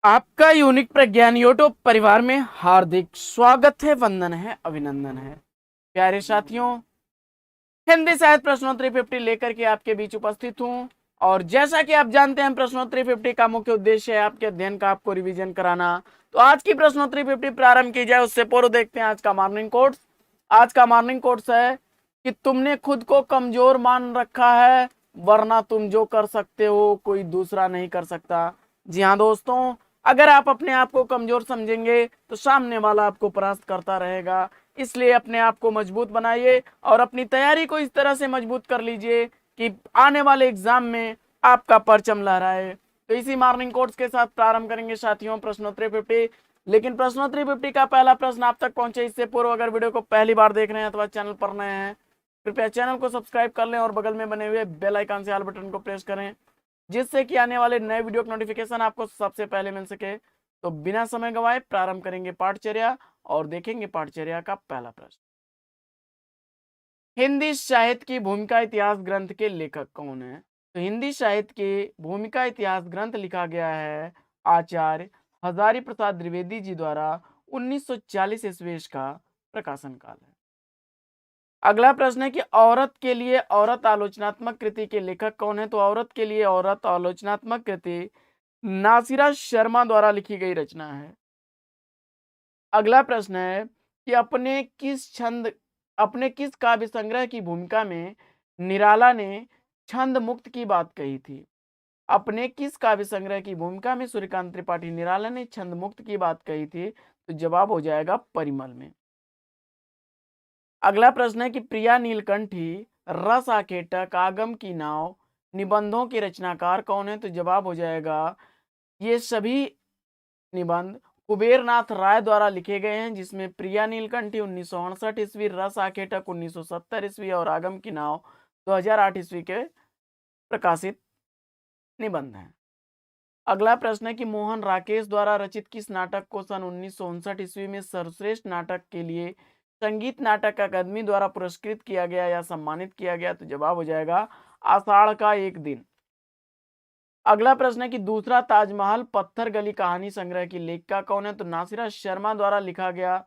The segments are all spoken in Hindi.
आपका यूनिक प्रज्ञान यूट्यूब परिवार में हार्दिक स्वागत है, वंदन है, अभिनंदन है। प्यारे साथियों, हिंदी साहित्य प्रश्नोत्तरी 50 लेकर के आपके बीच उपस्थित हूं। और जैसा कि आप जानते हैं, प्रश्नोत्तरी 50 का मुख्य उद्देश्य है आपके अध्ययन का आपको रिवीजन कराना। तो आज की प्रश्नोत्तरी 50 प्रारंभ की जाए उससे पूर्व देखते हैं आज का मॉर्निंग कोट्स। आज का मॉर्निंग कोट्स है कि तुमने खुद को कमजोर मान रखा है, वरना तुम जो कर सकते हो कोई दूसरा नहीं कर सकता। जी हाँ दोस्तों, अगर आप अपने आप को कमजोर समझेंगे तो सामने वाला आपको परास्त करता रहेगा। इसलिए अपने आप को मजबूत बनाइए और अपनी तैयारी को इस तरह से मजबूत कर लीजिए कि आने वाले एग्जाम में आपका परचम लहराए। तो इसी मॉर्निंग कोट्स के साथ प्रारंभ करेंगे साथियों प्रश्नोत्तरी 50। लेकिन प्रश्नोत्तरी 50 का पहला प्रश्न आप तक पहुंचे इससे पूर्व अगर वीडियो को पहली बार देख रहे हैं अथवा चैनल पर नए हैं, कृपया चैनल को सब्सक्राइब कर लें और बगल में बने हुए बेल आइकन से ऑल बटन को प्रेस करें, जिससे कि आने वाले नए वीडियो का नोटिफिकेशन आपको सबसे पहले मिल सके। तो बिना समय गंवाए प्रारंभ करेंगे पाठचर्या और देखेंगे पाठचर्या का पहला प्रश्न। हिंदी साहित्य की भूमिका इतिहास ग्रंथ के लेखक कौन है? तो हिंदी साहित्य के भूमिका इतिहास ग्रंथ लिखा गया है आचार्य हजारी प्रसाद द्विवेदी जी द्वारा 1940 ईस्वी का प्रकाशन काल है। अगला प्रश्न है कि औरत के लिए औरत आलोचनात्मक कृति के लेखक कौन है? तो औरत के लिए औरत आलोचनात्मक कृति नासिरा शर्मा द्वारा लिखी गई रचना है। अगला प्रश्न है कि अपने किस काव्य संग्रह की भूमिका में निराला ने छंद मुक्त की बात कही थी? अपने किस काव्य संग्रह की भूमिका में सूर्यकांत त्रिपाठी निराला ने छंद मुक्त की बात कही थी? तो जवाब हो जाएगा परिमल में। अगला प्रश्न है कि प्रिया नीलकंठी, रस आखेटक, आगम की नाव निबंधों के रचनाकार कौन है? तो जवाब हो जाएगा ये सभी निबंध कुबेरनाथ राय द्वारा लिखे गए हैं, जिसमें प्रिया नीलकंठी 1968 ईस्वी, रस आखेटक 1970 ईस्वी और आगम की नाव 2008 ईस्वी के प्रकाशित निबंध हैं। अगला प्रश्न है कि मोहन राकेश द्वारा रचित किस नाटक को सन 1959 ईस्वी में सर्वश्रेष्ठ नाटक के लिए संगीत नाटक अकादमी द्वारा पुरस्कृत किया गया या सम्मानित किया गया? तो जवाब हो जाएगा आषाढ़ का एक दिन। अगला प्रश्न है कि दूसरा ताजमहल पत्थर गली कहानी संग्रह की लेखिका कौन है? तो नासिरा शर्मा द्वारा लिखा गया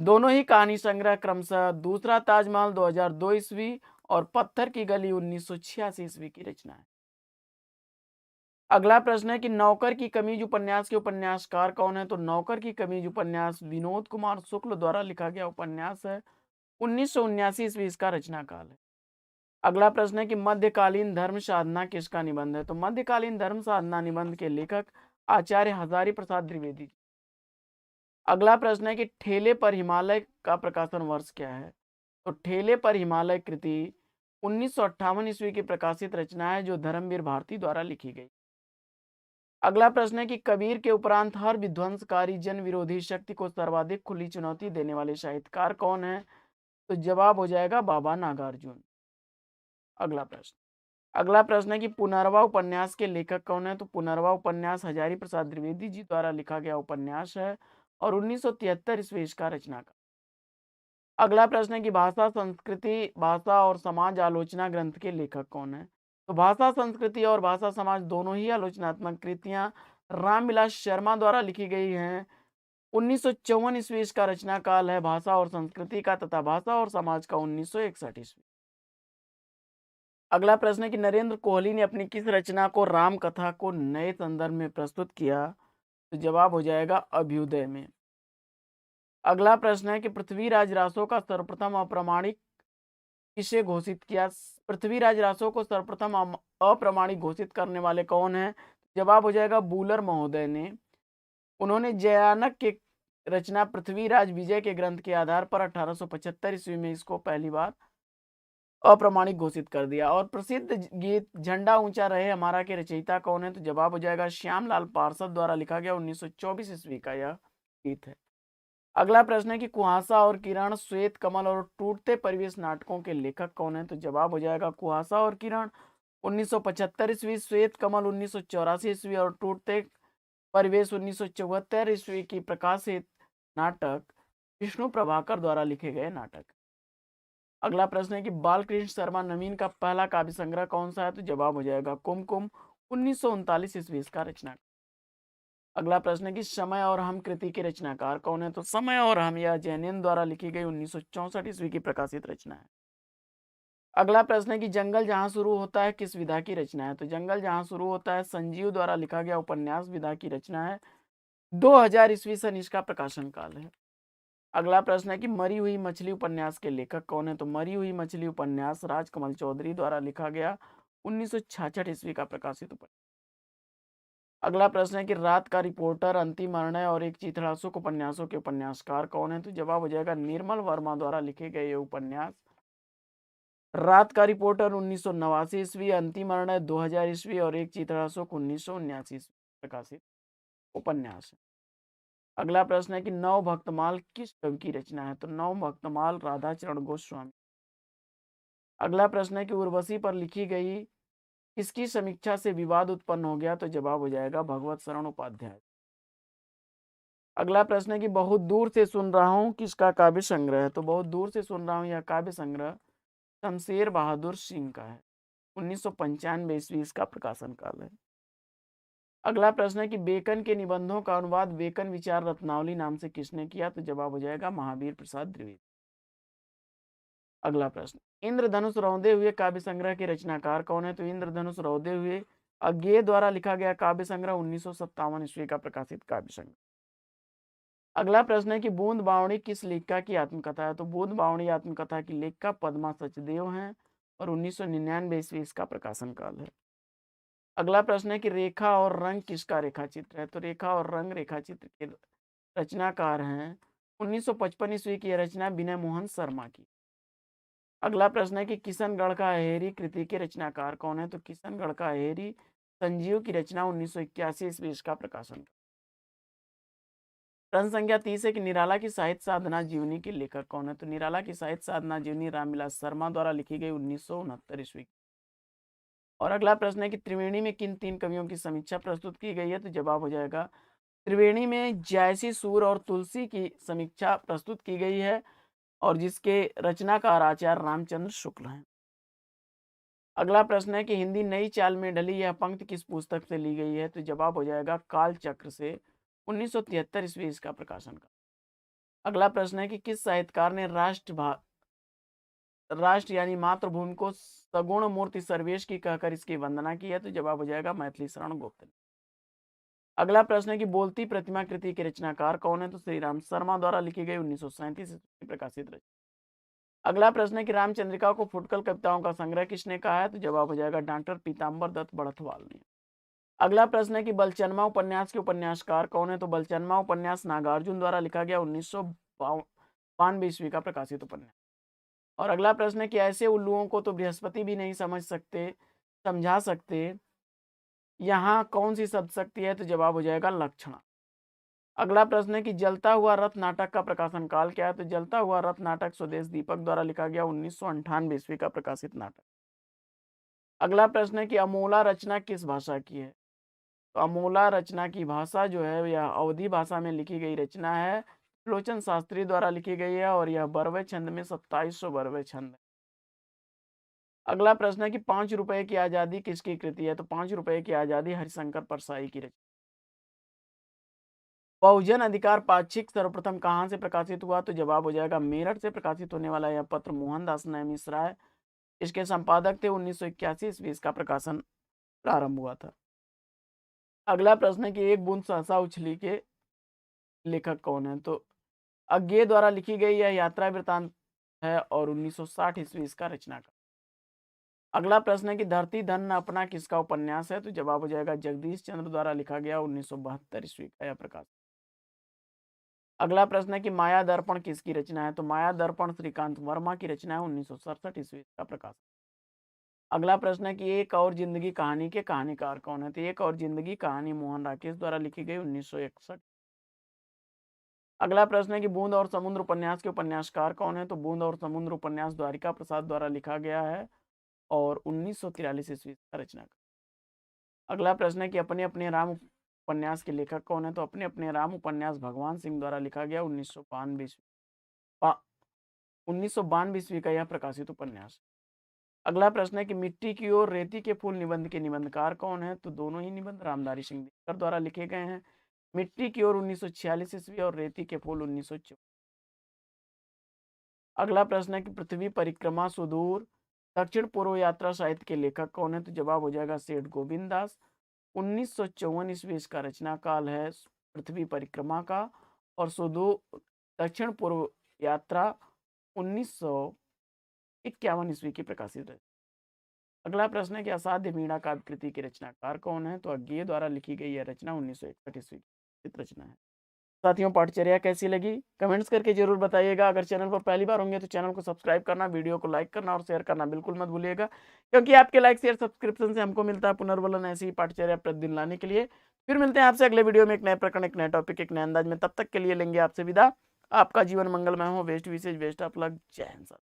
दोनों ही कहानी संग्रह क्रमशः दूसरा ताजमहल 2002 ईस्वी और पत्थर की गली 1986 ईस्वी की रचना है। अगला प्रश्न है कि नौकर की कमीज उपन्यास के उपन्यासकार कौन है? तो नौकर की कमीज उपन्यास विनोद कुमार शुक्ल द्वारा लिखा गया उपन्यास है, 1979 ईस्वी इसका रचना काल है। अगला प्रश्न है कि मध्यकालीन धर्म साधना किसका निबंध है? तो मध्यकालीन धर्म साधना निबंध के लेखक आचार्य हजारी प्रसाद द्विवेदी। अगला प्रश्न है कि ठेले पर हिमालय का प्रकाशन वर्ष क्या है? तो ठेले पर हिमालय कृति 1958 ईस्वी की प्रकाशित रचना है, जो धर्मवीर भारती द्वारा लिखी गई। अगला प्रश्न है कि कबीर के उपरांत हर विध्वंसकारी जन विरोधी शक्ति को सर्वाधिक खुली चुनौती देने वाले साहित्यकार कौन है? तो जवाब हो जाएगा बाबा नागार्जुन। अगला प्रश्न है कि पुनर्वा उपन्यास के लेखक कौन है? तो पुनर्वा उपन्यास हजारी प्रसाद द्विवेदी जी द्वारा लिखा गया उपन्यास है और 1973 ईस्वी इसका रचना का। अगला प्रश्न है कि भाषा संस्कृति भाषा और समाज आलोचना ग्रंथ के लेखक कौन है? तो भाषा संस्कृति और भाषा समाज दोनों ही आलोचनात्मक कृतियां रामविलास शर्मा द्वारा लिखी गई हैं। 1954 ईस्वी इसका रचना काल है भाषा और संस्कृति का, तथा भाषा और समाज का 1961 ईस्वी। अगला प्रश्न है कि नरेंद्र कोहली ने अपनी किस रचना को राम कथा को नए संदर्भ में प्रस्तुत किया? तो जवाब हो जाएगा अभ्युदय में। अगला प्रश्न है कि पृथ्वीराज रासो का सर्वप्रथम अप्रामाणिक किसे घोषित किया? पृथ्वीराज रासो को सर्वप्रथम अप्रामाणिक घोषित करने वाले कौन है? जवाब हो जाएगा बूलर महोदय ने। उन्होंने जयानक के रचना पृथ्वीराज विजय के ग्रंथ के आधार पर 1875 ईस्वी में इसको पहली बार अप्रामाणिक घोषित कर दिया। और प्रसिद्ध गीत झंडा ऊंचा रहे हमारा के रचयिता कौन है? तो जवाब हो जाएगा श्यामलाल पार्षद द्वारा लिखा गया 1924 ईस्वी का यह गीत है। अगला प्रश्न है कि कुहासा और किरण, श्वेत कमल और टूटते परिवेश नाटकों के लेखक कौन है? तो जवाब हो जाएगा कुहासा और किरण 1975 ईस्वी, श्वेत कमल 1984 ईस्वी और टूटते परिवेश 1974 ईस्वी की प्रकाशित नाटक विष्णु प्रभाकर द्वारा लिखे गए नाटक। अगला प्रश्न है कि बालकृष्ण शर्मा नवीन का पहला काव्य संग्रह कौन सा है? तो जवाब हो जाएगा कुमकुम 1939 ईस्वी इसका रचना। अगला प्रश्न है कि समय और हम कृति के रचनाकार कौन है? तो समय और हम यह जैनिन द्वारा लिखी गई 1964 ईस्वी की प्रकाशित रचना है। अगला प्रश्न है कि जंगल जहां शुरू होता है किस विधा की रचना है? तो जंगल जहां शुरू होता है संजीव द्वारा लिखा गया उपन्यास विधा की रचना है। 2000 ईस्वी सन इसका प्रकाशन काल है। अगला प्रश्न है कि मरी हुई मछली उपन्यास के लेखक कौन है? तो मरी हुई मछली उपन्यास राजकमल चौधरी द्वारा लिखा गया 1966 ईस्वी का प्रकाशित उपन्यास। अगला प्रश्न है कि रात का रिपोर्टर, अंतिम निर्णय और एक चित्राशोक उपन्यासों के उपन्यासकार कौन है? तो जवाब हो जाएगा निर्मल वर्मा द्वारा लिखे गए ये उपन्यास। रात का रिपोर्टर 1989 ईस्वी, अंतिम निर्णय 2000 ईस्वी और एक चित्राशोक 1979 ईस्वी प्रकाशित उपन्यास है। अगला प्रश्न है कि नव भक्तमाल किस कवि की रचना है? तो नव भक्तमाल राधाचरण गोस्वामी। अगला प्रश्न है कि उर्वशी पर लिखी गई किसकी समीक्षा से विवाद उत्पन्न हो गया? तो जवाब हो जाएगा भगवत शरण उपाध्याय। अगला प्रश्न है कि बहुत दूर से सुन रहा हूं किसका काव्य संग्रह है? तो बहुत दूर से सुन रहा हूं यह काव्य संग्रह शमशेर बहादुर सिंह का है। 1995 ईस्वी इसका प्रकाशन काल है। अगला प्रश्न है कि बेकन के निबंधों का अनुवाद बेकन विचार रत्नावली नाम से किसने किया? तो जवाब हो जाएगा महावीर प्रसाद द्विवेदी। अगला प्रश्न, इंद्रधनुष रौंदे हुए काव्य संग्रह के रचनाकार कौन है? तो इंद्रधनुष रौंदे हुए अज्ञेय द्वारा लिखा गया काव्य संग्रह 1957 ईस्वी का प्रकाशित काव्य संग्रह। अगला प्रश्न है कि बूंद बावड़ी किस लेखिका की आत्मकथा है? तो बूंद बावड़ी आत्मकथा की लेखिका पद्मा सचदेव हैं और 1999 ईस्वी इसका प्रकाशन काल है। अगला प्रश्न है कि रेखा और रंग किसका रेखा चित्र है? तो रेखा और रंग रेखा चित्र के रचनाकार हैं 1955 ईस्वी की रचना विनय मोहन शर्मा की। अगला प्रश्न है कि किशनगढ़ का अहेरी कृति के रचनाकार कौन है? तो किशनगढ़ का अहेरी संजीव की रचना 1981 ईस्वी इसका प्रकाशन। प्रश्न संख्या 30 है कि निराला की साहित्य साधना जीवनी के लेखक कौन है? तो निराला की साहित्य साधना जीवनी रामविलास शर्मा द्वारा लिखी गई 1969 ईस्वी। और अगला प्रश्न है कि त्रिवेणी में किन तीन कवियों की समीक्षा प्रस्तुत की गई है? तो जवाब हो जाएगा त्रिवेणी में जयसी सूर और तुलसी की समीक्षा प्रस्तुत की गई है और जिसके रचनाकार आचार्य रामचंद्र शुक्ल हैं। अगला प्रश्न है कि हिंदी नई चाल में ढली यह पंक्ति किस पुस्तक से ली गई है? तो जवाब हो जाएगा काल चक्र से 1973 ईस्वी इसका प्रकाशन का। अगला प्रश्न है कि किस साहित्यकार ने राष्ट्र यानी मातृभूमि को सगुण मूर्ति सर्वेश की कहकर इसकी वंदना की है? तो जवाब हो जाएगा मैथिली शरण गुप्त ने। अगला प्रश्न है कि बोलती प्रतिमा कृति के रचनाकार कौन है? तो श्री राम शर्मा द्वारा लिखी गई 1937 ईस्वी प्रकाशित रचना। अगला प्रश्न है कि रामचंद्रिका को फुटकल कविताओं का संग्रह किसने कहा है? तो जवाब हो जाएगा डॉक्टर पीताम्बर दत्त बड़थवाल ने। अगला प्रश्न है कि बलचनमा उपन्यास के उपन्यासकार कौन है? तो बलचनमा उपन्यास नागार्जुन द्वारा लिखा गया 1992 ईस्वी का प्रकाशित उपन्यास। और अगला प्रश्न है कि ऐसे उल्लुओं को तो बृहस्पति भी नहीं समझा सकते, यहाँ कौन सी शब्द शक्ति है? तो जवाब हो जाएगा लक्षणा। अगला प्रश्न है कि जलता हुआ रथ नाटक का प्रकाशन काल क्या है? तो जलता हुआ रथ नाटक स्वदेश दीपक द्वारा लिखा गया 1998 ईस्वी का प्रकाशित नाटक। अगला प्रश्न है कि अमोला रचना किस भाषा की है? तो अमोला रचना की भाषा जो है यह अवधी भाषा में लिखी गई रचना है, लोचन शास्त्री द्वारा लिखी गई है और यह बरवे छंद में 2700 बरवे छंद है। अगला प्रश्न है कि 5 रुपए की आजादी किसकी कृति है? तो 5 रुपए की आजादी हरिशंकर परसाई की रचना। बहुजन अधिकार पाक्षिक सर्वप्रथम कहां से प्रकाशित हुआ? तो जवाब हो जाएगा मेरठ से प्रकाशित होने वाला यह पत्र मोहनदास मिश्रा है, इसके संपादक थे 1981 ईस्वी इसका प्रकाशन प्रारंभ हुआ था। अगला प्रश्न है कि एक बूंद सहसा उछली के लेखक कौन है? तो अज्ञेय द्वारा लिखी गई यह यात्रा वृतांत है और 1960 ईस्वी इसका रचनाकार। अगला प्रश्न है कि धरती धन न अपना किसका उपन्यास है? तो जवाब हो जाएगा जगदीश चंद्र द्वारा लिखा गया 1972 ईस्वी का यह प्रकाश। अगला प्रश्न है कि माया दर्पण किसकी रचना है? तो माया दर्पण श्रीकांत वर्मा की रचना है 1967 ईस्वी का प्रकाश। अगला प्रश्न है कि एक और जिंदगी कहानी के कहानीकार कौन है? तो एक और जिंदगी कहानी मोहन राकेश द्वारा लिखी गई 1961। अगला प्रश्न है कि बूंद और समुद्र उपन्यास के उपन्यासकार कौन है? तो बूंद और समुद्र उपन्यास द्वारिका प्रसाद द्वारा लिखा गया है और 1943 ईस्वी का रचना। अगला प्रश्न है कि अपने अपने राम उपन्यास के लेखक कौन है? तो अपने अपने राम उपन्यास भगवान सिंह द्वारा लिखा गया 1992 ईस्वी का यह प्रकाशित उपन्यास। अगला प्रश्न है कि मिट्टी की ओर रेती के फूल निबंध के निबंधकार कौन है? तो दोनों ही निबंध रामधारी सिंह दिनकर द्वारा लिखे गए हैं। मिट्टी की ओर 1946 ईस्वी और रेती के फूल 1954। अगला प्रश्न है कि पृथ्वी परिक्रमा सुदूर दक्षिण पूर्व यात्रा साहित्य के लेखक कौन है? तो जवाब हो जाएगा सेठ गोविंद दास। 1954 ईस्वी इसका रचना काल है पृथ्वी परिक्रमा का, और सुदूर दक्षिण पूर्व यात्रा 1951 ईस्वी की प्रकाशित है। अगला प्रश्न है कि असाध्य वीणा काव्य कृति के रचनाकार कौन है? तो अज्ञेय द्वारा लिखी गई यह रचना 1961 ईस्वी की रचना है। साथियों, पाठचर्या कैसी लगी कमेंट्स करके जरूर बताइएगा। अगर चैनल पर पहली बार होंगे तो चैनल को सब्सक्राइब करना, वीडियो को लाइक करना और शेयर करना बिल्कुल मत भूलिएगा, क्योंकि आपके लाइक शेयर सब्सक्रिप्शन से हमको मिलता है पुनर्वलन ऐसी ही पाठचर्या प्रतिदिन लाने के लिए। फिर मिलते हैं आपसे अगले वीडियो में एक नए प्रकरण, एक नए टॉपिक, एक नए अंदाज में। तब तक के लिए लेंगे आपसे विदा। आपका जीवन मंगलमय हो। वेस्ट विशेष, बेस्ट ऑफ लक। जय हिंद।